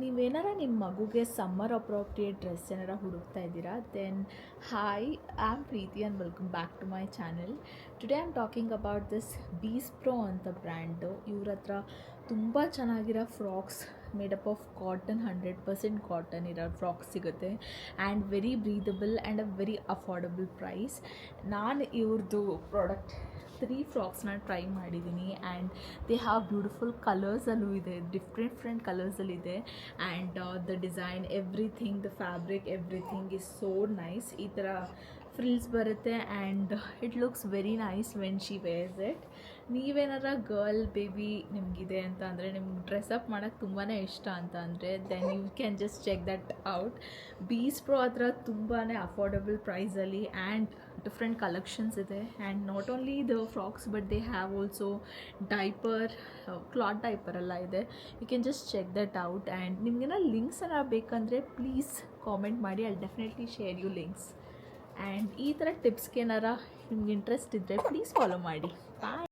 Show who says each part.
Speaker 1: ನೀವೇನಾರ ನಿಮ್ಮ ಮಗುಗೆ summer appropriate dress ಏನಾರ ಹುಡುಕ್ತಾ ಇದ್ದೀರಾ then hi I am Preethi and welcome back to my channel. Today I am talking about this bees pro ಅಂತ brand. ಇವ್ರ ಹತ್ರ ತುಂಬ ಚೆನ್ನಾಗಿರೋ frocks made up of cotton 100% cotton ಇರೋ ಫ್ರಾಕ್ಸ್ ಸಿಗುತ್ತೆ and very breathable and a very affordable price. ನಾನು ಇವ್ರದ್ದು product 3 ಫ್ರಾಕ್ಸ್ನ ಟ್ರೈ ಮಾಡಿದ್ದೀನಿ ಆ್ಯಂಡ್ ದೇ ಹ್ಯಾವ್ ಬ್ಯೂಟಿಫುಲ್ ಕಲರ್ಸಲ್ಲೂ ಇದೆ, ಡಿಫ್ರೆಂಟ್ ಕಲರ್ಸಲ್ಲಿದೆ and the design everything, the fabric everything is so nice. ಈ ಥರ ಫ್ರಿಲ್ಸ್ ಬರುತ್ತೆ and it looks very nice when she wears it. ನೀವೇನಾರ ಗರ್ಲ್ ಬೇಬಿ ನಿಮಗಿದೆ ಅಂತ ಅಂದರೆ, ನಿಮ್ಗೆ ಡ್ರೆಸ್ಅಪ್ ಮಾಡೋಕ್ಕೆ ತುಂಬಾ ಇಷ್ಟ ಅಂತ ಅಂದರೆ then you can just check that out. Bees pro ಹತ್ರ ತುಂಬಾ ಅಫೋರ್ಡಬಲ್ ಪ್ರೈಸಲ್ಲಿ ಆ್ಯಂಡ್ ಡಿಫ್ರೆಂಟ್ ಕಲೆಕ್ಷನ್ಸ್ ಇದೆ and not only the frocks but they have also diaper, cloth diaper ಎಲ್ಲ ಇದೆ. You can just check that out and ನಿಮಗೇನಾರು links ಎಲ್ಲ ಬೇಕಂದರೆ please comment ಮಾಡಿ, I definitely share you links. And ಈ ಥರ ಟಿಪ್ಸ್ಗೆ ಏನಾರ ನಿಮ್ಗೆ ಇಂಟ್ರೆಸ್ಟ್ ಇದ್ದರೆ ಪ್ಲೀಸ್ ಫಾಲೋ ಮಾಡಿ. ಬಾಯ್.